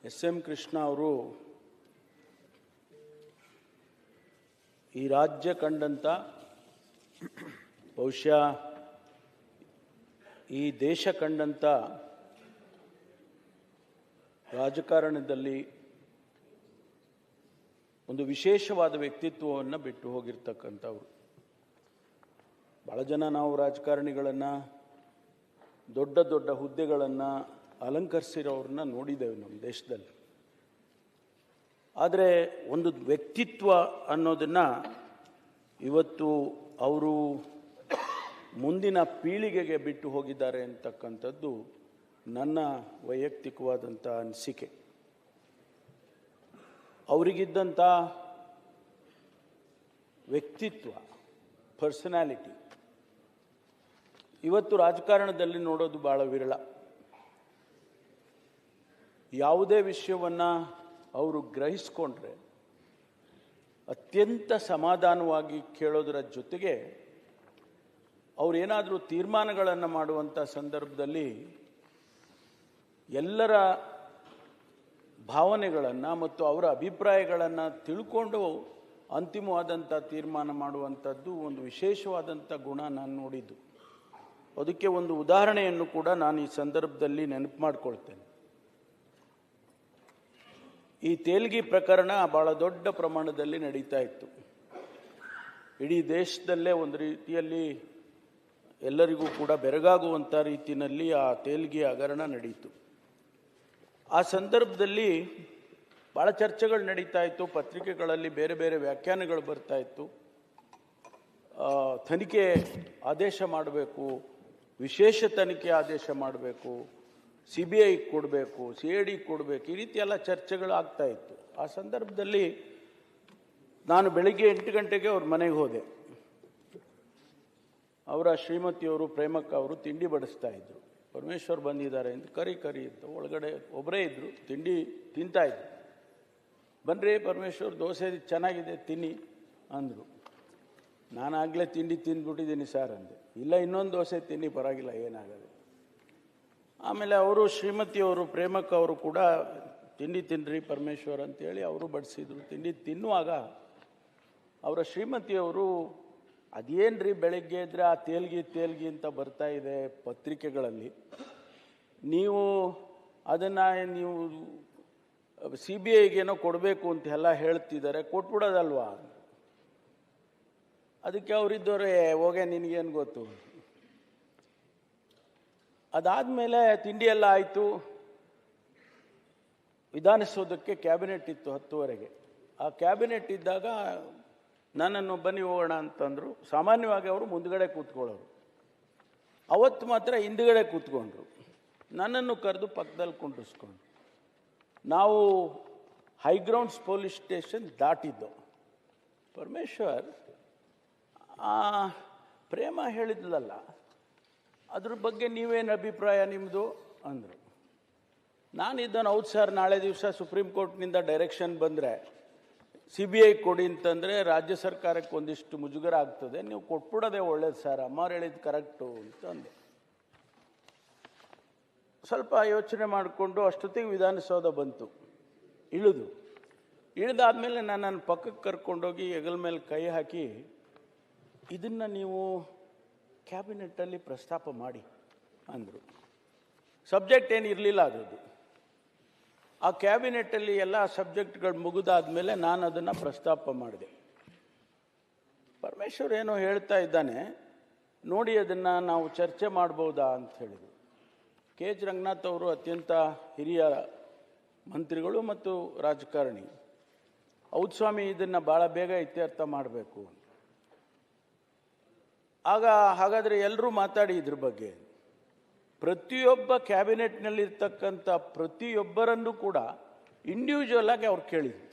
SM. Krishna ಅವರು ಈ ರಾಜ್ಯ ಕಂಡಂಥ, ಬಹುಶಃ ಈ ದೇಶ ಕಂಡಂಥ ರಾಜಕಾರಣದಲ್ಲಿ ಒಂದು ವಿಶೇಷವಾದ ವ್ಯಕ್ತಿತ್ವವನ್ನು ಬಿಟ್ಟು ಹೋಗಿರ್ತಕ್ಕಂಥವ್ರು. ಭಾಳ ಜನ ನಾವು ರಾಜಕಾರಣಿಗಳನ್ನು, ದೊಡ್ಡ ದೊಡ್ಡ ಹುದ್ದೆಗಳನ್ನು ಅಲಂಕರಿಸಿರೋರನ್ನ ನೋಡಿದ್ದೇವೆ ನಮ್ಮ ದೇಶದಲ್ಲಿ. ಆದರೆ ಒಂದು ವ್ಯಕ್ತಿತ್ವ ಅನ್ನೋದನ್ನು ಇವತ್ತು ಅವರು ಮುಂದಿನ ಪೀಳಿಗೆಗೆ ಬಿಟ್ಟು ಹೋಗಿದ್ದಾರೆ ಅಂತಕ್ಕಂಥದ್ದು ನನ್ನ ವೈಯಕ್ತಿಕವಾದಂಥ ಅನಿಸಿಕೆ. ಅವರಿಗಿದ್ದಂಥ ವ್ಯಕ್ತಿತ್ವ, ಪರ್ಸನಾಲಿಟಿ ಇವತ್ತು ರಾಜಕಾರಣದಲ್ಲಿ ನೋಡೋದು ಭಾಳ ವಿರಳ. ಯಾವುದೇ ವಿಷಯವನ್ನು ಅವರು ಗ್ರಹಿಸ್ಕೊಂಡ್ರೆ ಅತ್ಯಂತ ಸಮಾಧಾನವಾಗಿ ಕೇಳೋದರ ಜೊತೆಗೆ ಅವರೇನಾದರೂ ತೀರ್ಮಾನಗಳನ್ನು ಮಾಡುವಂಥ ಸಂದರ್ಭದಲ್ಲಿ ಎಲ್ಲರ ಭಾವನೆಗಳನ್ನು ಮತ್ತು ಅವರ ಅಭಿಪ್ರಾಯಗಳನ್ನು ತಿಳ್ಕೊಂಡು ಅಂತಿಮವಾದಂಥ ತೀರ್ಮಾನ ಮಾಡುವಂಥದ್ದು ಒಂದು ವಿಶೇಷವಾದಂಥ ಗುಣ ನಾನು ನೋಡಿದ್ದು. ಅದಕ್ಕೆ ಒಂದು ಉದಾಹರಣೆಯನ್ನು ಕೂಡ ನಾನು ಈ ಸಂದರ್ಭದಲ್ಲಿ ನೆನಪು ಮಾಡಿಕೊಳ್ತೇನೆ. ಈ ತೇಲ್ಗಿ ಪ್ರಕರಣ ಭಾಳ ದೊಡ್ಡ ಪ್ರಮಾಣದಲ್ಲಿ ನಡೀತಾ ಇತ್ತು. ಇಡೀ ದೇಶದಲ್ಲೇ ಒಂದು ರೀತಿಯಲ್ಲಿ ಎಲ್ಲರಿಗೂ ಕೂಡ ಬೆರಗಾಗುವಂಥ ರೀತಿಯಲ್ಲಿ ಆ ತೇಲ್ಗಿ ಹಗರಣ ನಡೀತು. ಆ ಸಂದರ್ಭದಲ್ಲಿ ಭಾಳ ಚರ್ಚೆಗಳು ನಡೀತಾ ಇತ್ತು, ಪತ್ರಿಕೆಗಳಲ್ಲಿ ಬೇರೆ ಬೇರೆ ವ್ಯಾಖ್ಯಾನಗಳು ಬರ್ತಾ ಇತ್ತು. ತನಿಖೆ ಆದೇಶ ಮಾಡಬೇಕು, ವಿಶೇಷ ತನಿಖೆ ಆದೇಶ ಮಾಡಬೇಕು, CBI ಕೊಡಬೇಕು, CID ಕೊಡಬೇಕು, ಈ ರೀತಿ ಎಲ್ಲ ಚರ್ಚೆಗಳು ಆಗ್ತಾ ಇತ್ತು. ಆ ಸಂದರ್ಭದಲ್ಲಿ ನಾನು ಬೆಳಿಗ್ಗೆ 8 ಗಂಟೆಗೆ ಅವ್ರ ಮನೆಗೆ ಹೋದೆ. ಅವರ ಶ್ರೀಮತಿಯವರು ಪ್ರೇಮಕ್ಕ ಅವರು ತಿಂಡಿ ಬಡಿಸ್ತಾ ಇದ್ರು. ಪರಮೇಶ್ವರ್ ಬಂದಿದ್ದಾರೆ ಅಂತ ಕರಿ ಅಂತ ಒಳಗಡೆ ಒಬ್ಬರೇ ಇದ್ದರು, ತಿಂಡಿ ತಿಂತಾಯಿದ್ರು. ಬನ್ನಿರಿ ಪರಮೇಶ್ವರ್, ದೋಸೆ ಚೆನ್ನಾಗಿದೆ ತಿನ್ನಿ ಅಂದರು. ನಾನಾಗಲೇ ತಿಂಡಿ ತಿಂದ್ಬಿಟ್ಟಿದ್ದೀನಿ ಸರ್ ಅಂದೆ. ಇಲ್ಲ, ಇನ್ನೊಂದು ದೋಸೆ ತಿನ್ನಿ, ಪರವಾಗಿಲ್ಲ, ಏನಾಗಲ್ಲ. ಆಮೇಲೆ ಅವರು ಶ್ರೀಮತಿಯವರು ಪ್ರೇಮಕ್ಕ ಅವರು ಕೂಡ ತಿಂಡಿ ತಿನ್ನಿರಿ ಪರಮೇಶ್ವರ್ ಅಂತೇಳಿ ಅವರು ಬಡಿಸಿದ್ರು. ತಿಂಡಿ ತಿನ್ನುವಾಗ ಅವರ ಶ್ರೀಮತಿಯವರು, ಅದೇನ್ರಿ ಬೆಳಗ್ಗೆ ಇದ್ದರೆ ಆ ತೇಲ್ಗಿ ಅಂತ ಬರ್ತಾ ಇದೆ ಪತ್ರಿಕೆಗಳಲ್ಲಿ, ನೀವು ಅದನ್ನು ನೀವು CBIಗೇನೋ ಕೊಡಬೇಕು ಅಂತ ಎಲ್ಲ ಹೇಳ್ತಿದ್ದಾರೆ, ಕೊಟ್ಬಿಡೋದಲ್ವಾ? ಅದಕ್ಕೆ ಅವರಿದ್ದವರೇ, ಹೋಗೆ ನಿನಗೇನು ಗೊತ್ತು. ಅದಾದಮೇಲೆ ತಿಂಡಿ ಎಲ್ಲ ಆಯಿತು. ವಿಧಾನಸೌಧಕ್ಕೆ ಕ್ಯಾಬಿನೆಟ್ ಇತ್ತು 10:30ಗೆ. ಆ ಕ್ಯಾಬಿನೆಟ್ ಇದ್ದಾಗ ನನ್ನನ್ನು ಬನ್ನಿ ಹೋಗೋಣ ಅಂತಂದರು. ಸಾಮಾನ್ಯವಾಗಿ ಅವರು ಮುಂದುಗಡೆ ಕೂತ್ಕೊಳ್ಳೋರು, ಅವತ್ತು ಮಾತ್ರ ಹಿಂದುಗಡೆ ಕೂತ್ಕೊಂಡ್ರು. ನನ್ನನ್ನು ಕರೆದು ಪಕ್ಕದಲ್ಲಿ ಕುಂಡಿಸ್ಕೊಂಡ್ರು. ನಾವು ಹೈಗ್ರೌಂಡ್ಸ್ ಪೊಲೀಸ್ ಸ್ಟೇಷನ್ ದಾಟಿದ್ದು. ಪರಮೇಶ್ವರ್, ಪ್ರೇಮ ಹೇಳಿದ್ಲಲ್ಲ, ಅದ್ರ ಬಗ್ಗೆ ನೀವೇನು ಅಭಿಪ್ರಾಯ ನಿಮ್ಮದು ಅಂದರು. ನಾನಿದ್ದನು, ಹೌದು ಸರ್, ನಾಳೆ ದಿವಸ ಸುಪ್ರೀಂ ಕೋರ್ಟ್ನಿಂದ ಡೈರೆಕ್ಷನ್ ಬಂದರೆ CBI ಕೊಡಿ ಅಂತಂದರೆ ರಾಜ್ಯ ಸರ್ಕಾರಕ್ಕೆ ಒಂದಿಷ್ಟು ಮುಜುಗರ ಆಗ್ತದೆ, ನೀವು ಕೊಟ್ಬಿಡೋದೇ ಒಳ್ಳೇದು ಸರ್, ಅಮ್ಮವ್ರು ಹೇಳಿದ್ದು ಕರೆಕ್ಟು ಅಂತಂದೆ. ಸ್ವಲ್ಪ ಯೋಚನೆ ಮಾಡಿಕೊಂಡು ಅಷ್ಟೊತ್ತಿಗೆ ವಿಧಾನಸೌಧ ಬಂತು. ಇಳಿದಾದ್ಮೇಲೆ ನನ್ನ ಪಕ್ಕಕ್ಕೆ ಕರ್ಕೊಂಡೋಗಿ ಹೆಗಲ ಮೇಲೆ ಕೈ ಹಾಕಿ, ಇದನ್ನು ನೀವು ಕ್ಯಾಬಿನೆಟ್ಟಲ್ಲಿ ಪ್ರಸ್ತಾಪ ಮಾಡಿ ಅಂದರು. ಸಬ್ಜೆಕ್ಟ್ ಏನು ಇರಲಿಲ್ಲ ಅದರದ್ದು. ಆ ಕ್ಯಾಬಿನೆಟ್ಟಲ್ಲಿ ಎಲ್ಲ ಸಬ್ಜೆಕ್ಟ್ಗಳು ಮುಗಿದಾದ್ಮೇಲೆ ನಾನು ಅದನ್ನು ಪ್ರಸ್ತಾಪ ಮಾಡಿದೆ. ಪರಮೇಶ್ವರ್ ಏನೋ ಹೇಳ್ತಾ ಇದ್ದಾನೆ, ನೋಡಿ ಅದನ್ನು ನಾವು ಚರ್ಚೆ ಮಾಡ್ಬೋದಾ ಅಂತ ಹೇಳಿದರು. KH ರಂಗನಾಥ್ ಅವರು ಅತ್ಯಂತ ಹಿರಿಯ ಮಂತ್ರಿಗಳು ಮತ್ತು ರಾಜಕಾರಣಿ. ಹೌದು ಸ್ವಾಮಿ, ಇದನ್ನು ಭಾಳ ಬೇಗ ಇತ್ಯರ್ಥ ಮಾಡಬೇಕು. ಹಾಗಾದರೆ ಎಲ್ಲರೂ ಮಾತಾಡಿ ಇದ್ರ ಬಗ್ಗೆ. ಪ್ರತಿಯೊಬ್ಬ ಕ್ಯಾಬಿನೆಟ್ನಲ್ಲಿರ್ತಕ್ಕಂಥ ಪ್ರತಿಯೊಬ್ಬರನ್ನು ಕೂಡ ಇಂಡಿವಿಜುವಲ್ ಆಗಿ ಅವ್ರು ಕೇಳಿದ್ರು,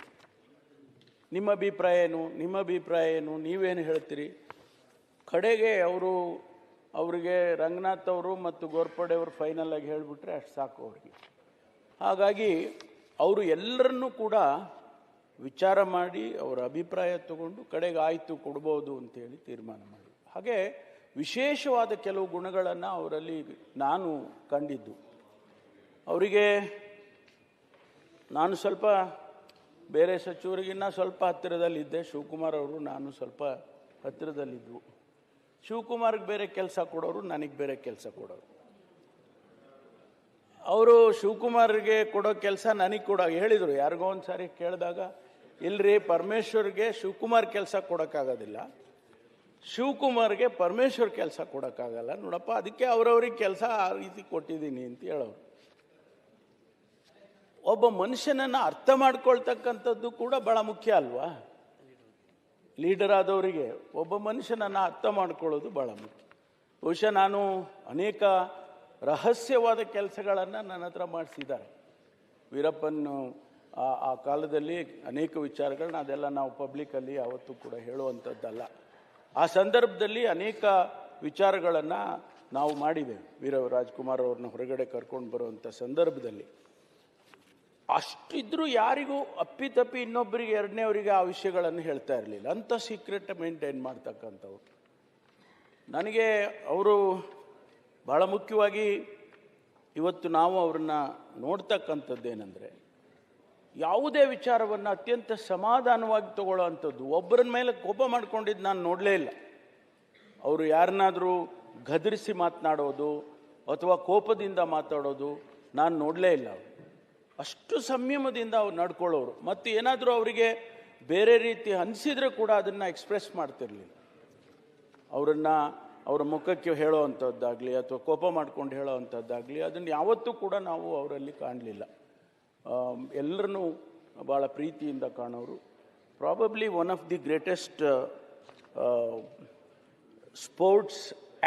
ನಿಮ್ಮ ಅಭಿಪ್ರಾಯ ಏನು, ನೀವೇನು ಹೇಳ್ತೀರಿ. ಕಡೆಗೆ ಅವರಿಗೆ ರಂಗನಾಥ್ ಅವರು ಮತ್ತು ಗೋರ್ಪಡೆ ಅವರು ಫೈನಲ್ ಆಗಿ ಹೇಳಿಬಿಟ್ರೆ ಅಷ್ಟು ಸಾಕು ಅವ್ರಿಗೆ. ಹಾಗಾಗಿ ಅವರು ಎಲ್ಲರನ್ನೂ ಕೂಡ ವಿಚಾರ ಮಾಡಿ ಅವರ ಅಭಿಪ್ರಾಯ ತಗೊಂಡು ಕಡೆಗೆ ಆಯಿತು ಕೊಡ್ಬೋದು ಅಂತೇಳಿ ತೀರ್ಮಾನ ಮಾಡಿ. ಹಾಗೆ ವಿಶೇಷವಾದ ಕೆಲವು ಗುಣಗಳನ್ನು ಅವರಲ್ಲಿ ನಾನು ಕಂಡಿದ್ದು. ಅವರಿಗೆ ನಾನು ಸ್ವಲ್ಪ ಬೇರೆ ಸಚಿವರಿಗಿನ್ನ ಸ್ವಲ್ಪ ಹತ್ತಿರದಲ್ಲಿದ್ದೆ. ಶಿವಕುಮಾರ್ ಅವರು ನಾನು ಸ್ವಲ್ಪ ಹತ್ತಿರದಲ್ಲಿದ್ವು. ಶಿವಕುಮಾರ್ಗೆ ಬೇರೆ ಕೆಲಸ ಕೊಡೋರು, ನನಗೆ ಬೇರೆ ಕೆಲಸ ಕೊಡೋರು. ಅವರು ಶಿವಕುಮಾರ್ಗೆ ಕೊಡೋ ಕೆಲಸ ನನಗೆ ಕೊಡೋ ಹೇಳಿದರು. ಯಾರಿಗೋ ಒಂದು ಸಾರಿ ಕೇಳಿದಾಗ, ಇಲ್ರಿ ಪರಮೇಶ್ವರ್ಗೆ ಶಿವಕುಮಾರ್ ಕೆಲಸ ಕೊಡೋಕ್ಕಾಗೋದಿಲ್ಲ, ಶಿವಕುಮಾರ್ಗೆ ಪರಮೇಶ್ವರ್ ಕೆಲಸ ಕೊಡೋಕ್ಕಾಗಲ್ಲ ನೋಡಪ್ಪ, ಅದಕ್ಕೆ ಅವ್ರವ್ರಿಗೆ ಕೆಲಸ ಆ ರೀತಿ ಕೊಟ್ಟಿದ್ದೀನಿ ಅಂತ ಹೇಳೋರು. ಒಬ್ಬ ಮನುಷ್ಯನನ್ನು ಅರ್ಥ ಮಾಡ್ಕೊಳ್ತಕ್ಕಂಥದ್ದು ಕೂಡ ಬಹಳ ಮುಖ್ಯ ಅಲ್ವಾ? ಲೀಡರ್ ಆದವರಿಗೆ ಒಬ್ಬ ಮನುಷ್ಯನನ್ನು ಅರ್ಥ ಮಾಡ್ಕೊಳ್ಳೋದು ಬಹಳ ಮುಖ್ಯ. ಬಹುಶಃ ನಾನು ಅನೇಕ ರಹಸ್ಯವಾದ ಕೆಲಸಗಳನ್ನು ನನ್ನ ಹತ್ರ ಮಾಡಿಸಿದ್ದಾರೆ. ವೀರಪ್ಪನ್ ಆ ಕಾಲದಲ್ಲಿ ಅನೇಕ ವಿಚಾರಗಳನ್ನ ಅದೆಲ್ಲ ನಾವು ಪಬ್ಲಿಕಲ್ಲಿ ಯಾವತ್ತೂ ಕೂಡ ಹೇಳುವಂಥದ್ದಲ್ಲ. ಆ ಸಂದರ್ಭದಲ್ಲಿ ಅನೇಕ ವಿಚಾರಗಳನ್ನು ನಾವು ಮಾಡಿದ್ದೇವೆ. ರಾಜ್ಕುಮಾರ್ ಅವ್ರನ್ನ ಹೊರಗಡೆ ಕರ್ಕೊಂಡು ಬರುವಂಥ ಸಂದರ್ಭದಲ್ಲಿ ಅಷ್ಟಿದ್ರೂ ಯಾರಿಗೂ ಅಪ್ಪಿತಪ್ಪಿ ಇನ್ನೊಬ್ಬರಿಗೆ ಎರಡನೇವರಿಗೆ ಆ ವಿಷಯಗಳನ್ನು ಹೇಳ್ತಾ ಇರಲಿಲ್ಲ. ಅಂಥ ಸೀಕ್ರೆಟ್ ಮೇಂಟೈನ್ ಮಾಡ್ತಕ್ಕಂಥವ್ರು. ನನಗೆ ಅವರು ಬಹಳ ಮುಖ್ಯವಾಗಿ ಇವತ್ತು ನಾವು ಅವ್ರನ್ನ ನೋಡ್ತಕ್ಕಂಥದ್ದೇನೆಂದರೆ, ಯಾವುದೇ ವಿಚಾರವನ್ನು ಅತ್ಯಂತ ಸಮಾಧಾನವಾಗಿ ತಗೊಳ್ಳೋ ಅಂಥದ್ದು. ಒಬ್ಬರ ಮೇಲೆ ಕೋಪ ಮಾಡ್ಕೊಂಡಿದ್ದು ನಾನು ನೋಡಲೇ ಇಲ್ಲ. ಅವರು ಯಾರನ್ನಾದರೂ ಗದರಿಸಿ ಮಾತನಾಡೋದು ಅಥವಾ ಕೋಪದಿಂದ ಮಾತಾಡೋದು ನಾನು ನೋಡಲೇ ಇಲ್ಲ. ಅವರು ಅಷ್ಟು ಸಂಯಮದಿಂದ ಅವ್ರು ನಡ್ಕೊಳ್ಳೋರು. ಮತ್ತು ಏನಾದರೂ ಅವರಿಗೆ ಬೇರೆ ರೀತಿ ಅನಿಸಿದರೆ ಕೂಡ ಅದನ್ನು ಎಕ್ಸ್ಪ್ರೆಸ್ ಮಾಡ್ತಿರ್ಲಿಲ್ಲ. ಅವರನ್ನು ಅವರ ಮುಖಕ್ಕೆ ಹೇಳೋ ಅಂಥದ್ದಾಗಲಿ ಅಥವಾ ಕೋಪ ಮಾಡ್ಕೊಂಡು ಹೇಳೋ ಅಂಥದ್ದಾಗಲಿ ಅದನ್ನು ಯಾವತ್ತೂ ಕೂಡ ನಾವು ಅವರಲ್ಲಿ ಕಾಣಲಿಲ್ಲ. ಎಲ್ಲರನ್ನೂ ಭಾಳ ಪ್ರೀತಿಯಿಂದ ಕಾಣೋರು. Probably one of the greatest sports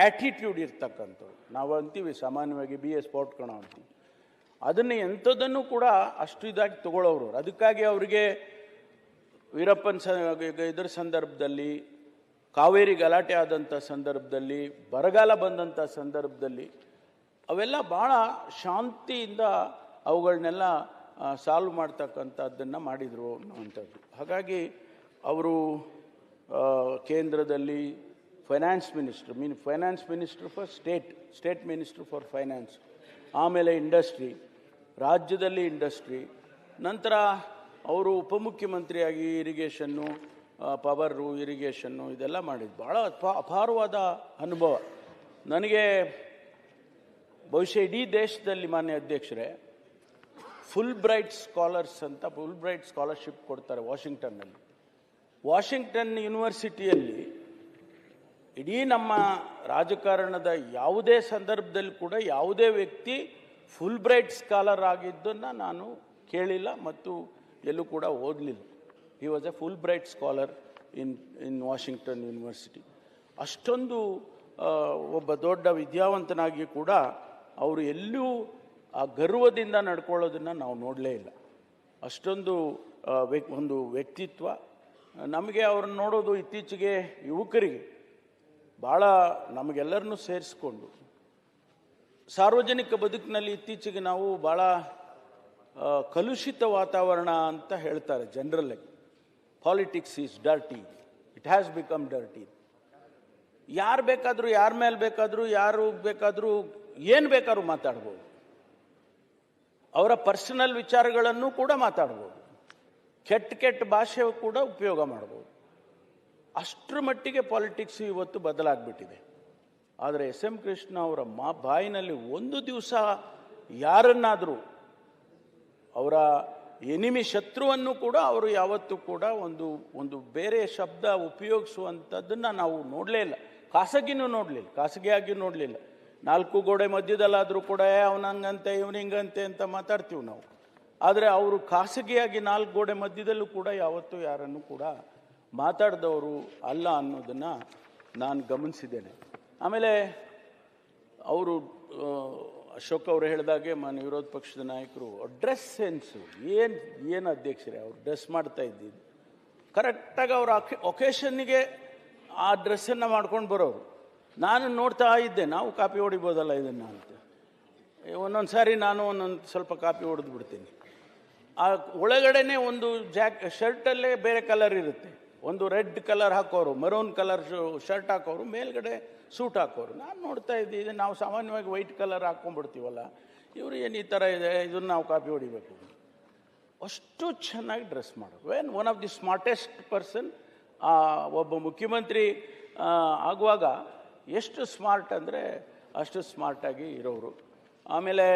attitude ಇರ್ತಕ್ಕಂಥವ್ರು. ನಾವು ಅಂತೀವಿ ಸಾಮಾನ್ಯವಾಗಿ BA ಸ್ಪೋರ್ಟ್ ಕಣೋ ಅಂತೀವಿ. ಅದನ್ನು ಎಂಥದನ್ನು ಕೂಡ ಅಷ್ಟು ಇದಾಗಿ ತಗೊಳ್ಳೋರು. ಅದಕ್ಕಾಗಿ ಅವರಿಗೆ ವೀರಪ್ಪನ್ ಇದರ ಸಂದರ್ಭದಲ್ಲಿ, ಕಾವೇರಿ ಗಲಾಟೆ ಆದಂಥ ಸಂದರ್ಭದಲ್ಲಿ, ಬರಗಾಲ ಬಂದಂಥ ಸಂದರ್ಭದಲ್ಲಿ ಅವೆಲ್ಲ ಭಾಳ ಶಾಂತಿಯಿಂದ ಅವುಗಳನ್ನೆಲ್ಲ ಸಾಲ್ವ್ ಮಾಡ್ತಕ್ಕಂಥದ್ದನ್ನು ಮಾಡಿದರು ಅನ್ನುವಂಥದ್ದು. ಹಾಗಾಗಿ ಅವರು ಕೇಂದ್ರದಲ್ಲಿ finance minister for state minister for finance, ಆಮೇಲೆ ಇಂಡಸ್ಟ್ರಿ, ರಾಜ್ಯದಲ್ಲಿ ಇಂಡಸ್ಟ್ರಿ, ನಂತರ ಅವರು ಉಪಮುಖ್ಯಮಂತ್ರಿಯಾಗಿ ಇರಿಗೇಷನ್ನು, ಪವರು, ಇರಿಗೇಷನ್ನು ಇದೆಲ್ಲ ಮಾಡಿದ್ದು. ಭಾಳ ಅಪಾರವಾದ ಅನುಭವ ನನಗೆ. ಬಹುಶಃ ಇಡೀ ದೇಶದಲ್ಲಿ ಮಾನ್ಯ ಅಧ್ಯಕ್ಷರೇ ಫುಲ್ ಬ್ರೈಟ್ ಸ್ಕಾಲರ್ಸ್ ಅಂತ ಫುಲ್ ಬ್ರೈಟ್ ಸ್ಕಾಲರ್ಶಿಪ್ ಕೊಡ್ತಾರೆ ವಾಷಿಂಗ್ಟನ್ನಲ್ಲಿ. ವಾಷಿಂಗ್ಟನ್ ಯೂನಿವರ್ಸಿಟಿಯಲ್ಲಿ ಇಡೀ ನಮ್ಮ ರಾಜಕಾರಣದ ಯಾವುದೇ ಸಂದರ್ಭದಲ್ಲಿ ಕೂಡ ಯಾವುದೇ ವ್ಯಕ್ತಿ ಫುಲ್ ಬ್ರೈಟ್ ಸ್ಕಾಲರ್ ಆಗಿದ್ದನ್ನು ನಾನು ಕೇಳಿಲ್ಲ ಮತ್ತು ಎಲ್ಲೂ ಕೂಡ ಓದಲಿಲ್ಲ. He was a Fulbright scholar in Washington university. ಅಷ್ಟೊಂದು ಒಬ್ಬ ದೊಡ್ಡ ವಿದ್ಯಾವಂತನಾಗಿ ಕೂಡ ಅವರು ಎಲ್ಲೂ ಆ ಗರ್ವದಿಂದ ನಡ್ಕೊಳ್ಳೋದನ್ನು ನಾವು ನೋಡಲೇ ಇಲ್ಲ. ಅಷ್ಟೊಂದು ಒಂದು ವ್ಯಕ್ತಿತ್ವ. ನಮಗೆ ಅವ್ರನ್ನ ನೋಡೋದು ಇತ್ತೀಚೆಗೆ ಯುವಕರಿಗೆ ಭಾಳ ನಮಗೆಲ್ಲರನ್ನೂ ಸೇರಿಸ್ಕೊಂಡು ಸಾರ್ವಜನಿಕ ಬದುಕಿನಲ್ಲಿ ಇತ್ತೀಚೆಗೆ ನಾವು ಭಾಳ ಕಲುಷಿತ ವಾತಾವರಣ ಅಂತ ಹೇಳ್ತಾರೆ ಜನರಲ್ಲಾಗಿ. Politics is dirty, it has become dirty. ಯಾರು ಬೇಕಾದರೂ ಯಾರ ಮೇಲೆ ಬೇಕಾದರೂ ಯಾರು ಬೇಕಾದರೂ ಏನು ಬೇಕಾದ್ರೂ ಮಾತಾಡ್ಬೋದು. ಅವರ ಪರ್ಸನಲ್ ವಿಚಾರಗಳನ್ನು ಕೂಡ ಮಾತಾಡ್ಬೋದು. ಕೆಟ್ಟ ಭಾಷೆ ಕೂಡ ಉಪಯೋಗ ಮಾಡ್ಬೋದು. ಅಷ್ಟರ ಮಟ್ಟಿಗೆ ಪಾಲಿಟಿಕ್ಸ್ ಇವತ್ತು ಬದಲಾಗ್ಬಿಟ್ಟಿದೆ. ಆದರೆ SM ಕೃಷ್ಣ ಅವರ ಬಾಯಿನಲ್ಲಿ ಒಂದು ದಿವಸ ಯಾರನ್ನಾದರೂ ಅವರ ಎನಿಮಿ ಶತ್ರುವನ್ನು ಕೂಡ ಅವರು ಯಾವತ್ತೂ ಕೂಡ ಒಂದು ಬೇರೆ ಶಬ್ದ ಉಪಯೋಗಿಸುವಂಥದ್ದನ್ನು ನಾವು ನೋಡಲೇ ಇಲ್ಲ. ಖಾಸಗಿಯಾಗಿ ನೋಡಲಿಲ್ಲ. ನಾಲ್ಕು ಗೋಡೆ ಮಧ್ಯದಲ್ಲಾದರೂ ಕೂಡ ಅವನಂಗಂತೆ ಇವನಿಂಗಂತೆ ಅಂತ ಮಾತಾಡ್ತೀವಿ ನಾವು. ಆದರೆ ಅವರು ಖಾಸಗಿಯಾಗಿ ನಾಲ್ಕು ಗೋಡೆ ಮಧ್ಯದಲ್ಲೂ ಕೂಡ ಯಾವತ್ತೂ ಯಾರನ್ನು ಕೂಡ ಮಾತಾಡಿದವರು ಅಲ್ಲ ಅನ್ನೋದನ್ನು ನಾನು ಗಮನಿಸಿದ್ದೇನೆ. ಆಮೇಲೆ ಅವರು ಅಶೋಕ್ ಅವರು ಹೇಳಿದಾಗೆ ಮಾನ್ಯ ವಿರೋಧ ಪಕ್ಷದ ನಾಯಕರು ಡ್ರೆಸ್ ಸೆನ್ಸು ಏನು ಅಧ್ಯಕ್ಷರೇ ಅವರು ಡ್ರೆಸ್ ಮಾಡ್ತಾ ಇದ್ದಿದ್ದು ಕರೆಕ್ಟಾಗಿ ಅವರ ಒಕೇಶನ್ನಿಗೆ ಆ ಡ್ರೆಸ್ಸನ್ನು ಮಾಡ್ಕೊಂಡು ಬರೋರು. ನಾನು ನೋಡ್ತಾ ಇದ್ದೆ, ನಾವು ಕಾಪಿ ಹೊಡಿಬೋದಲ್ಲ ಇದನ್ನು ಅಂತ. ಒಂದೊಂದು ಸಾರಿ ನಾನು ಸ್ವಲ್ಪ ಕಾಪಿ ಹೊಡೆದು ಬಿಡ್ತೀನಿ. ಆ ಒಳಗಡೆನೆ ಒಂದು ಶರ್ಟಲ್ಲೇ ಬೇರೆ ಕಲರ್ ಇರುತ್ತೆ. ಒಂದು ರೆಡ್ ಕಲರ್ ಹಾಕೋರು, ಮರೂನ್ ಕಲರ್ ಶರ್ಟ್ ಹಾಕೋರು, ಮೇಲ್ಗಡೆ ಸೂಟ್ ಹಾಕೋರು. ನಾನು ನೋಡ್ತಾ ಇದ್ದಿದ್ದೆ, ನಾವು ಸಾಮಾನ್ಯವಾಗಿ ವೈಟ್ ಕಲರ್ ಹಾಕ್ಕೊಂಡ್ಬಿಡ್ತೀವಲ್ಲ, ಇವರು ಏನು ಈ ಥರ ಇದೆ, ಇದನ್ನು ನಾವು ಕಾಪಿ ಹೊಡಿಬೇಕು. ಅಷ್ಟು ಚೆನ್ನಾಗಿ ಡ್ರೆಸ್ ಮಾಡೋರು. One of the smartest person. ಒಬ್ಬ ಮುಖ್ಯಮಂತ್ರಿ ಆಗುವಾಗ ಎಷ್ಟು ಸ್ಮಾರ್ಟ್ ಅಂದರೆ ಅಷ್ಟು ಸ್ಮಾರ್ಟಾಗಿ ಇರೋರು. ಆಮೇಲೆ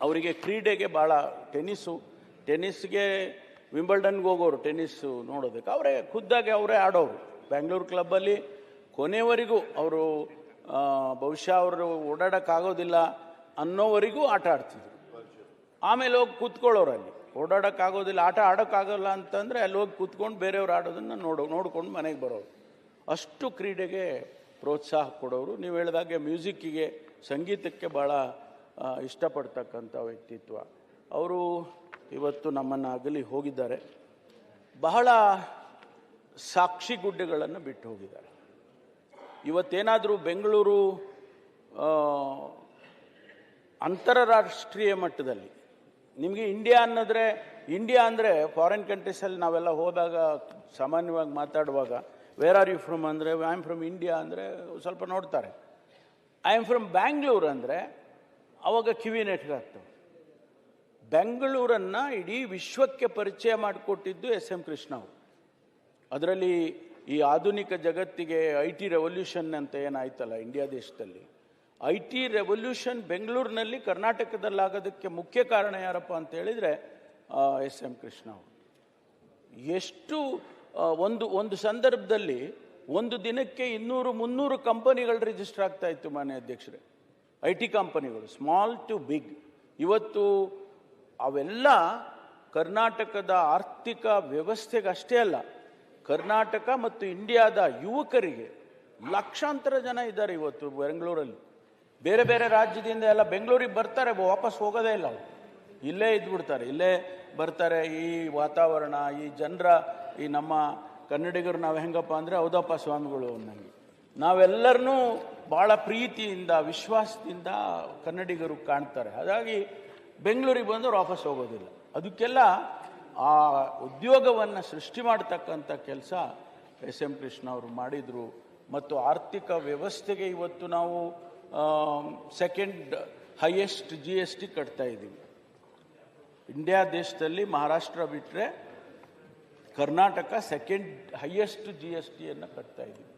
ಅವರಿಗೆ ಕ್ರೀಡೆಗೆ ಭಾಳ ಟೆನ್ನಿಸ್ಗೆ ವಿಂಬಲ್ಡನ್ಗೆ ಹೋಗೋರು ಟೆನ್ನಿಸ್ಸು ನೋಡೋದಕ್ಕೆ. ಅವರೇ ಖುದ್ದಾಗಿ ಅವರೇ ಆಡೋರು. ಬ್ಯಾಂಗ್ಳೂರು ಕ್ಲಬ್ಬಲ್ಲಿ ಕೊನೆವರೆಗೂ ಅವರು ಬಹುಶಃ ಅವರು ಓಡಾಡೋಕ್ಕಾಗೋದಿಲ್ಲ ಅನ್ನೋವರೆಗೂ ಆಟ ಆಡ್ತಿದ್ರು. ಆಮೇಲೆ ಹೋಗಿ ಕೂತ್ಕೊಳ್ಳೋರು. ಅಲ್ಲಿ ಓಡಾಡೋಕ್ಕಾಗೋದಿಲ್ಲ, ಆಟ ಆಡೋಕ್ಕಾಗೋಲ್ಲ ಅಂತಂದರೆ ಅಲ್ಲಿ ಹೋಗಿ ಕೂತ್ಕೊಂಡು ಬೇರೆಯವ್ರು ಆಡೋದನ್ನು ನೋಡ್ಕೊಂಡು ಮನೆಗೆ ಬರೋರು. ಅಷ್ಟು ಕ್ರೀಡೆಗೆ ಪ್ರೋತ್ಸಾಹ ಕೊಡೋರು. ನೀವು ಹೇಳಿದಾಗೆ ಮ್ಯೂಸಿಕ್ಕಿಗೆ, ಸಂಗೀತಕ್ಕೆ ಭಾಳ ಇಷ್ಟಪಡ್ತಕ್ಕಂಥ ವ್ಯಕ್ತಿತ್ವ. ಅವರು ಇವತ್ತು ನಮ್ಮನ್ನು ಅಗಲಿ ಹೋಗಿದ್ದಾರೆ. ಬಹಳ ಸಾಕ್ಷಿಗುಡ್ಡೆಗಳನ್ನು ಬಿಟ್ಟು ಹೋಗಿದ್ದಾರೆ. ಇವತ್ತೇನಾದರೂ ಬೆಂಗಳೂರು ಅಂತಾರಾಷ್ಟ್ರೀಯ ಮಟ್ಟದಲ್ಲಿ ನಿಮಗೆ ಇಂಡಿಯಾ ಅಂದರೆ ಫಾರಿನ್ ಕಂಟ್ರೀಸಲ್ಲಿ ನಾವೆಲ್ಲ ಹೋದಾಗ ಸಾಮಾನ್ಯವಾಗಿ ಮಾತಾಡುವಾಗ ವೇರ್ ಆರ್ ಯು ಫ್ರಮ್ ಅಂದರೆ ಐ ಆಮ್ ಫ್ರಮ್ ಇಂಡಿಯಾ ಅಂದರೆ ಸ್ವಲ್ಪ ನೋಡ್ತಾರೆ. ಐ ಆಮ್ ಫ್ರಮ್ ಬ್ಯಾಂಗ್ಳೂರ್ ಅಂದರೆ ಅವಾಗ ಕಿವಿ ನೆಟ್ಗಾಗ್ತವೆ. ಬೆಂಗಳೂರನ್ನು ಇಡೀ ವಿಶ್ವಕ್ಕೆ ಪರಿಚಯ ಮಾಡಿಕೊಟ್ಟಿದ್ದು ಎಸ್.ಎಂ. ಕೃಷ್ಣ ಅವರು. ಅದರಲ್ಲಿ ಈ ಆಧುನಿಕ ಜಗತ್ತಿಗೆ IT ರೆವಲ್ಯೂಷನ್ ಅಂತ ಏನಾಯ್ತಲ್ಲ ಇಂಡಿಯಾ ದೇಶದಲ್ಲಿ, IT ರೆವಲ್ಯೂಷನ್ ಬೆಂಗಳೂರಿನಲ್ಲಿ ಕರ್ನಾಟಕದಲ್ಲಾಗೋದಕ್ಕೆ ಮುಖ್ಯ ಕಾರಣ ಯಾರಪ್ಪ ಅಂತ ಹೇಳಿದರೆ ಎಸ್.ಎಂ. ಕೃಷ್ಣ ಅವರು. ಎಷ್ಟು ಒಂದು ಸಂದರ್ಭದಲ್ಲಿ ಒಂದು ದಿನಕ್ಕೆ 200-300 ಕಂಪನಿಗಳು ರಿಜಿಸ್ಟರ್ ಆಗ್ತಾ ಇತ್ತು ಮಾನ್ಯ ಅಧ್ಯಕ್ಷರೇ, IT ಕಂಪನಿಗಳು, ಸ್ಮಾಲ್ ಟು ಬಿಗ್. ಇವತ್ತು ಅವೆಲ್ಲ ಕರ್ನಾಟಕದ ಆರ್ಥಿಕ ವ್ಯವಸ್ಥೆಗೆ ಅಷ್ಟೇ ಅಲ್ಲ, ಕರ್ನಾಟಕ ಮತ್ತು ಇಂಡಿಯಾದ ಯುವಕರಿಗೆ ಲಕ್ಷಾಂತರ ಜನ ಇದ್ದಾರೆ ಇವತ್ತು ಬೆಂಗಳೂರಲ್ಲಿ. ಬೇರೆ ಬೇರೆ ರಾಜ್ಯದಿಂದ ಎಲ್ಲ ಬೆಂಗಳೂರಿಗೆ ಬರ್ತಾರೆ, ವಾಪಸ್ ಹೋಗೋದೇ ಇಲ್ಲ. ಅವರು ಇಲ್ಲೇ ಇದ್ಬಿಡ್ತಾರೆ, ಇಲ್ಲೇ ಬರ್ತಾರೆ. ಈ ವಾತಾವರಣ, ಈ ಜನರ, ಈ ನಮ್ಮ ಕನ್ನಡಿಗರು ನಾವು ಹೆಂಗಪ್ಪ ಅಂದರೆ ಹೌದಪ್ಪ ಸ್ವಾಮಿಗಳು ಅನ್ನಂಗೆ ನಾವೆಲ್ಲರನ್ನೂ ಭಾಳ ಪ್ರೀತಿಯಿಂದ ವಿಶ್ವಾಸದಿಂದ ಕನ್ನಡಿಗರು ಕಾಣ್ತಾರೆ. ಹಾಗಾಗಿ ಬೆಂಗಳೂರಿಗೆ ಬಂದವರು ವಾಪಸ್ ಹೋಗೋದಿಲ್ಲ. ಅದಕ್ಕೆಲ್ಲ ಆ ಉದ್ಯೋಗವನ್ನು ಸೃಷ್ಟಿ ಮಾಡ್ತಕ್ಕಂಥ ಕೆಲಸ ಎಸ್.ಎಂ. ಕೃಷ್ಣ ಅವರು ಮಾಡಿದರು. ಮತ್ತು ಆರ್ಥಿಕ ವ್ಯವಸ್ಥೆಗೆ ಇವತ್ತು ನಾವು ಸೆಕೆಂಡ್ ಹೈಯೆಸ್ಟ್ GST ಕಟ್ತಾ ಇದ್ದೀವಿ. ಇಂಡಿಯಾ ದೇಶದಲ್ಲಿ ಮಹಾರಾಷ್ಟ್ರ ಬಿಟ್ಟರೆ ಕರ್ನಾಟಕ ಸೆಕೆಂಡ್ ಹೈಯೆಸ್ಟ್ GSTಯನ್ನು ಕಟ್ತಾ ಇದ್ದೀವಿ.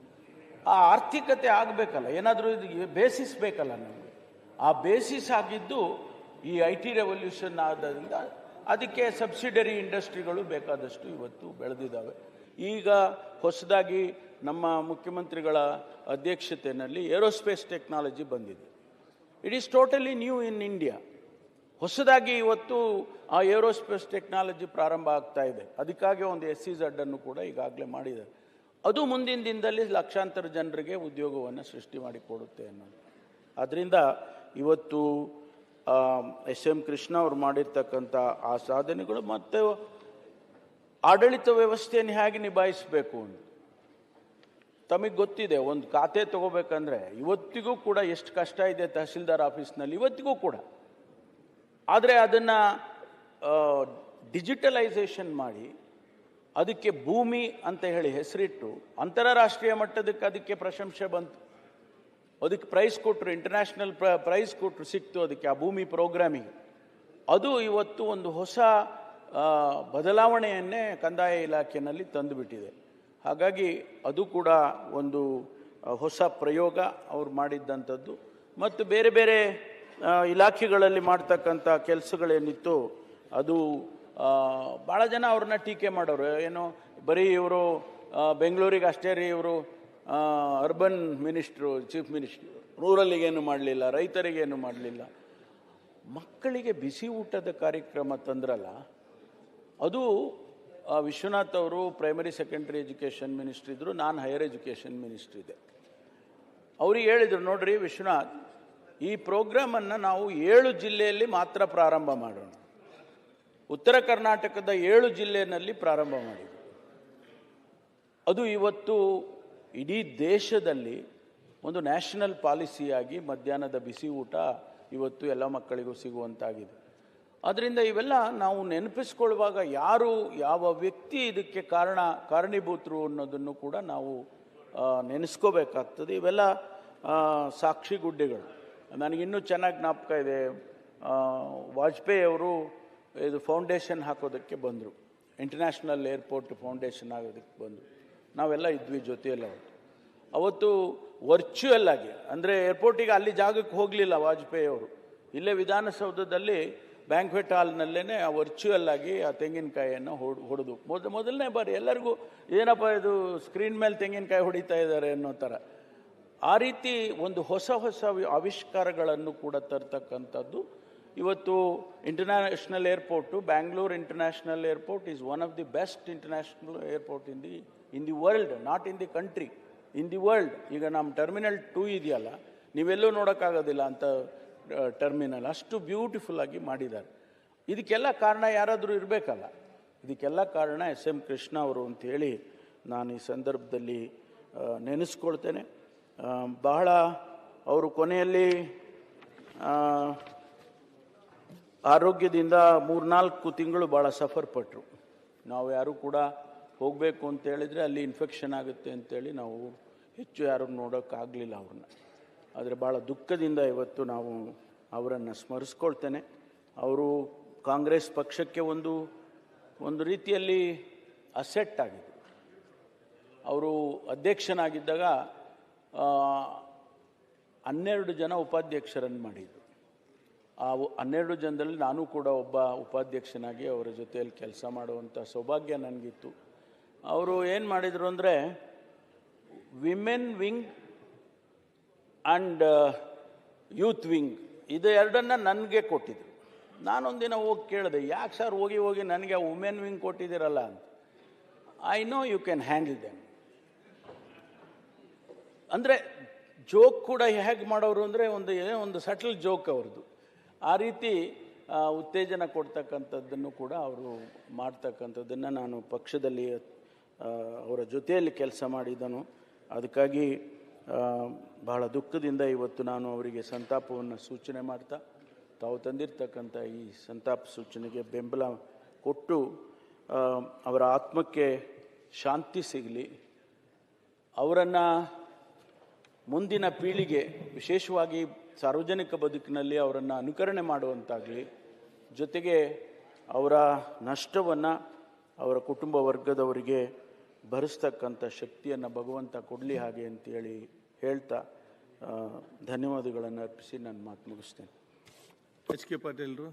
ಆ ಆರ್ಥಿಕತೆ ಆಗಬೇಕಲ್ಲ, ಏನಾದರೂ ಬೇಸಿಸ್ ಬೇಕಲ್ಲ ನಮಗೆ. ಆ ಬೇಸಿಸ್ ಆಗಿದ್ದು ಈ IT ರೆವಲ್ಯೂಷನ್ ಆದ್ದರಿಂದ ಅದಕ್ಕೆ ಸಬ್ಸಿಡರಿ ಇಂಡಸ್ಟ್ರಿಗಳು ಬೇಕಾದಷ್ಟು ಇವತ್ತು ಬೆಳೆದಿದ್ದಾವೆ. ಈಗ ಹೊಸದಾಗಿ ನಮ್ಮ ಮುಖ್ಯಮಂತ್ರಿಗಳ ಅಧ್ಯಕ್ಷತೆಯಲ್ಲಿ ಏರೋಸ್ಪೇಸ್ ಟೆಕ್ನಾಲಜಿ ಬಂದಿದೆ. It is totally new in India. ಹೊಸದಾಗಿ ಇವತ್ತು ಆ ಏರೋಸ್ಪೇಸ್ ಟೆಕ್ನಾಲಜಿ ಪ್ರಾರಂಭ ಆಗ್ತಾ ಇದೆ. ಅದಕ್ಕಾಗಿ ಒಂದು SEZ ಅನ್ನು ಕೂಡ ಈಗಾಗಲೇ ಮಾಡಿದ್ದಾರೆ. ಅದು ಮುಂದಿನ ದಿನದಲ್ಲಿ ಲಕ್ಷಾಂತರ ಜನರಿಗೆ ಉದ್ಯೋಗವನ್ನು ಸೃಷ್ಟಿ ಮಾಡಿಕೊಡುತ್ತೆ ಅನ್ನೋದು. ಆದ್ದರಿಂದ ಇವತ್ತು ಎಸ್.ಎಂ. ಕೃಷ್ಣ ಅವರು ಮಾಡಿರ್ತಕ್ಕಂಥ ಆ ಸಾಧನೆಗಳು ಮತ್ತು ಆಡಳಿತ ವ್ಯವಸ್ಥೆಯನ್ನು ಹೇಗೆ ನಿಭಾಯಿಸಬೇಕು ಅಂತ ತಮಗೆ ಗೊತ್ತಿದೆ. ಒಂದು ಖಾತೆ ತಗೋಬೇಕಂದ್ರೆ ಇವತ್ತಿಗೂ ಕೂಡ ಎಷ್ಟು ಕಷ್ಟ ಇದೆ ತಹಸೀಲ್ದಾರ್ ಆಫೀಸ್ನಲ್ಲಿ, ಇವತ್ತಿಗೂ ಕೂಡ. ಆದರೆ ಅದನ್ನು ಡಿಜಿಟಲೈಸೇಷನ್ ಮಾಡಿ ಅದಕ್ಕೆ ಭೂಮಿ ಅಂತ ಹೇಳಿ ಹೆಸರಿಟ್ಟು ಅಂತಾರಾಷ್ಟ್ರೀಯ ಮಟ್ಟದಕ್ಕೆ ಅದಕ್ಕೆ ಪ್ರಶಂಸೆ ಬಂತು. ಅದಕ್ಕೆ ಪ್ರೈಸ್ ಕೊಟ್ಟರು, ಇಂಟರ್ನ್ಯಾಷನಲ್ ಪ್ರೈಸ್ ಕೊಟ್ಟರು, ಸಿಕ್ತು ಅದಕ್ಕೆ ಆ ಭೂಮಿ ಪ್ರೋಗ್ರಾಮಿಗೆ. ಅದು ಇವತ್ತು ಒಂದು ಹೊಸ ಬದಲಾವಣೆಯನ್ನೇ ಕಂದಾಯ ಇಲಾಖೆಯಲ್ಲಿ ತಂದುಬಿಟ್ಟಿದೆ. ಹಾಗಾಗಿ ಅದು ಕೂಡ ಒಂದು ಹೊಸ ಪ್ರಯೋಗ ಅವ್ರು ಮಾಡಿದ್ದಂಥದ್ದು. ಮತ್ತು ಬೇರೆ ಬೇರೆ ಇಲಾಖೆಗಳಲ್ಲಿ ಮಾಡ್ತಕ್ಕಂಥ ಕೆಲಸಗಳೇನಿತ್ತು ಅದು ಭಾಳ ಜನ ಅವ್ರನ್ನ ಟೀಕೆ ಮಾಡೋರು. ಏನು ಬರೀ ಇವರು ಬೆಂಗಳೂರಿಗೆ ಅಷ್ಟೇ ರೀ, ಇವರು ಅರ್ಬನ್ ಮಿನಿಸ್ಟ್ರು, ಚೀಫ್ ಮಿನಿಸ್ಟ್ರು, ರೂರಲ್ಲಿಗೇನು ಮಾಡಲಿಲ್ಲ, ರೈತರಿಗೇನು ಮಾಡಲಿಲ್ಲ. ಮಕ್ಕಳಿಗೆ ಬಿಸಿ ಊಟದ ಕಾರ್ಯಕ್ರಮ ತಂದ್ರಲ್ಲ, ಅದು ವಿಶ್ವನಾಥ್ ಅವರು ಪ್ರೈಮರಿ ಸೆಕೆಂಡ್ರಿ ಎಜುಕೇಷನ್ ಮಿನಿಸ್ಟ್ರಿ ಇದ್ದರು, ನಾನು ಹೈಯರ್ ಎಜುಕೇಷನ್ ಮಿನಿಸ್ಟ್ರಿ ಇದೆ. ಅವ್ರಿಗೆ ಹೇಳಿದರು, ನೋಡ್ರಿ ವಿಶ್ವನಾಥ್, ಈ ಪ್ರೋಗ್ರಾಮನ್ನು ನಾವು 7 ಜಿಲ್ಲೆಯಲ್ಲಿ ಮಾತ್ರ ಪ್ರಾರಂಭ ಮಾಡೋಣ. ಉತ್ತರ ಕರ್ನಾಟಕದ 7 ಜಿಲ್ಲೆಯಲ್ಲಿ ಪ್ರಾರಂಭ ಮಾಡಿದ್ರು. ಅದು ಇವತ್ತು ಇಡೀ ದೇಶದಲ್ಲಿ ಒಂದು ನ್ಯಾಷನಲ್ ಪಾಲಿಸಿಯಾಗಿ ಮಧ್ಯಾಹ್ನದ ಬಿಸಿ ಊಟ ಇವತ್ತು ಎಲ್ಲ ಮಕ್ಕಳಿಗೂ ಸಿಗುವಂತಾಗಿದೆ. ಅದರಿಂದ ಇವೆಲ್ಲ ನಾವು ನೆನಪಿಸ್ಕೊಳ್ಳುವಾಗ ಯಾರು, ಯಾವ ವ್ಯಕ್ತಿ ಇದಕ್ಕೆ ಕಾರಣೀಭೂತರು ಅನ್ನೋದನ್ನು ಕೂಡ ನಾವು ನೆನೆಸ್ಕೋಬೇಕಾಗ್ತದೆ. ಇವೆಲ್ಲ ಸಾಕ್ಷಿಗುಡ್ಡೆಗಳು. ನನಗಿನ್ನೂ ಚೆನ್ನಾಗಿ ಜ್ಞಾಪಕ ಇದೆ, ವಾಜಪೇಯಿ ಅವರು ಇದು ಫೌಂಡೇಶನ್ ಹಾಕೋದಕ್ಕೆ ಬಂದರು, ಇಂಟರ್ನ್ಯಾಷನಲ್ ಏರ್ಪೋರ್ಟ್ ಫೌಂಡೇಶನ್ ಆಗೋದಕ್ಕೆ ಬಂದರು. ನಾವೆಲ್ಲ ಇದ್ವಿ ಜೊತೆಯಲ್ಲಿ. ಅವತ್ತು ವರ್ಚುವಲ್ ಆಗಿ, ಅಂದರೆ ಏರ್ಪೋರ್ಟಿಗೆ ಅಲ್ಲಿ ಜಾಗಕ್ಕೆ ಹೋಗಲಿಲ್ಲ ವಾಜಪೇಯಿ ಅವರು, ಇಲ್ಲೇ ವಿಧಾನಸೌಧದಲ್ಲಿ ಬ್ಯಾಂಕ್ವೆಟ್ ಹಾಲ್ನಲ್ಲೇ ಆ ವರ್ಚುವಲ್ ಆಗಿ ಆ ತೆಂಗಿನಕಾಯಿಯನ್ನು ಹೊಡೆದು ಮೊದಲನೇ ಬಾರಿ ಎಲ್ಲರಿಗೂ ಏನಪ್ಪ ಇದು ಸ್ಕ್ರೀನ್ ಮೇಲೆ ತೆಂಗಿನಕಾಯಿ ಹೊಡಿತಾ ಇದ್ದಾರೆ ಅನ್ನೋ ಥರ. ಆ ರೀತಿ ಒಂದು ಹೊಸ ಆವಿಷ್ಕಾರಗಳನ್ನು ಕೂಡ ತರ್ತಕ್ಕಂಥದ್ದು. ಇವತ್ತು international airport, Bangalore international airport is one of the best international airport in the world, not in the country, in the world. ಈಗ ನಮ್ಮ ಟರ್ಮಿನಲ್ 2 ಇದೆಯಲ್ಲ, ನೀವೆಲ್ಲೂ ನೋಡೋಕ್ಕಾಗೋದಿಲ್ಲ ಅಂತ ಟರ್ಮಿನಲ್, ಅಷ್ಟು ಬ್ಯೂಟಿಫುಲ್ ಆಗಿ ಮಾಡಿದ್ದಾರೆ. ಇದಕ್ಕೆಲ್ಲ ಕಾರಣ ಯಾರಾದರೂ ಇರಬೇಕಲ್ಲ. ಇದಕ್ಕೆಲ್ಲ ಕಾರಣ SM ಕೃಷ್ಣ ಅವರು ಅಂತೇಳಿ ನಾನು ಈ ಸಂದರ್ಭದಲ್ಲಿ ನೆನೆಸ್ಕೊಳ್ತೇನೆ. ಬಹಳ ಅವರು ಕೊನೆಯಲ್ಲಿ ಆರೋಗ್ಯದಿಂದ 3-4 ತಿಂಗಳು ಭಾಳ ಸಫರ್ ಪಟ್ಟರು. ನಾವು ಯಾರೂ ಕೂಡ ಹೋಗಬೇಕು ಅಂತೇಳಿದರೆ ಅಲ್ಲಿ ಇನ್ಫೆಕ್ಷನ್ ಆಗುತ್ತೆ ಅಂತೇಳಿ ನಾವು ಹೆಚ್ಚು ಯಾರೂ ನೋಡೋಕ್ಕಾಗಲಿಲ್ಲ ಅವ್ರನ್ನ. ಆದರೆ ಭಾಳ ದುಃಖದಿಂದ ಇವತ್ತು ನಾವು ಅವರನ್ನು ಸ್ಮರಿಸ್ಕೊಳ್ತೇನೆ. ಅವರು ಕಾಂಗ್ರೆಸ್ ಪಕ್ಷಕ್ಕೆ ಒಂದು ರೀತಿಯಲ್ಲಿ ಅಸೆಟ್ ಆಗಿದ್ರು. ಅವರು ಅಧ್ಯಕ್ಷನಾಗಿದ್ದಾಗ 12 ಜನ ಉಪಾಧ್ಯಕ್ಷರನ್ನು ಮಾಡಿದರು. ಆ 12 ಜನದಲ್ಲಿ ನಾನು ಕೂಡ ಒಬ್ಬ ಉಪಾಧ್ಯಕ್ಷನಾಗಿ ಅವರ ಜೊತೆಯಲ್ಲಿ ಕೆಲಸ ಮಾಡುವಂಥ ಸೌಭಾಗ್ಯ ನನಗಿತ್ತು. ಅವರು ಏನು ಮಾಡಿದರು ಅಂದರೆ, women wing and youth wing ಇದು ಎರಡನ್ನು ನನಗೆ ಕೊಟ್ಟಿದ್ರು. ನಾನೊಂದಿನ ಹೋಗಿ ಕೇಳಿದೆ, ಯಾಕೆ ಸರ್ ಹೋಗಿ ನನಗೆ ವುಮೆನ್ ವಿಂಗ್ ಕೊಟ್ಟಿದ್ದೀರಲ್ಲ ಅಂತ. I know you can handle them. ಅಂದರೆ ಜೋಕ್ ಕೂಡ ಹೇಗೆ ಮಾಡೋರು ಅಂದರೆ ಒಂದು ಸಟಲ್ ಜೋಕ್ ಅವ್ರದ್ದು. ಆ ರೀತಿ ಉತ್ತೇಜನ ಕೊಡ್ತಕ್ಕಂಥದ್ದನ್ನು ಕೂಡ ಅವರು ಮಾಡ್ತಕ್ಕಂಥದ್ದನ್ನು ನಾನು ಪಕ್ಷದಲ್ಲಿ ಅವರ ಜೊತೆಯಲ್ಲಿ ಕೆಲಸ ಮಾಡಿದನು. ಅದಕ್ಕಾಗಿ ಬಹಳ ದುಃಖದಿಂದ ಇವತ್ತು ನಾನು ಅವರಿಗೆ ಸಂತಾಪವನ್ನು ಸೂಚನೆ ಮಾಡ್ತಾ, ತಾವು ತಂದಿರತಕ್ಕಂಥ ಈ ಸಂತಾಪ ಸೂಚನೆಗೆ ಬೆಂಬಲ ಕೊಟ್ಟು ಅವರ ಆತ್ಮಕ್ಕೆ ಶಾಂತಿ ಸಿಗಲಿ, ಅವರನ್ನು ಮುಂದಿನ ಪೀಳಿಗೆ ವಿಶೇಷವಾಗಿ ಸಾರ್ವಜನಿಕ ಬದುಕಿನಲ್ಲಿ ಅವರನ್ನು ಅನುಕರಣೆ ಮಾಡುವಂತಾಗಲಿ, ಜೊತೆಗೆ ಅವರ ನಷ್ಟವನ್ನು ಅವರ ಕುಟುಂಬ ವರ್ಗದವರಿಗೆ ಭರಿಸ್ತಕ್ಕಂಥ ಶಕ್ತಿಯನ್ನು ಭಗವಂತ ಕೊಡಲಿ ಹಾಗೆ ಅಂತೇಳಿ ಹೇಳ್ತಾ ಧನ್ಯವಾದಗಳನ್ನು ಅರ್ಪಿಸಿ ನನ್ನ ಮಾತು ಮುಗಿಸ್ತೇನೆ. HK ಪಾಟೀಲ್ರು.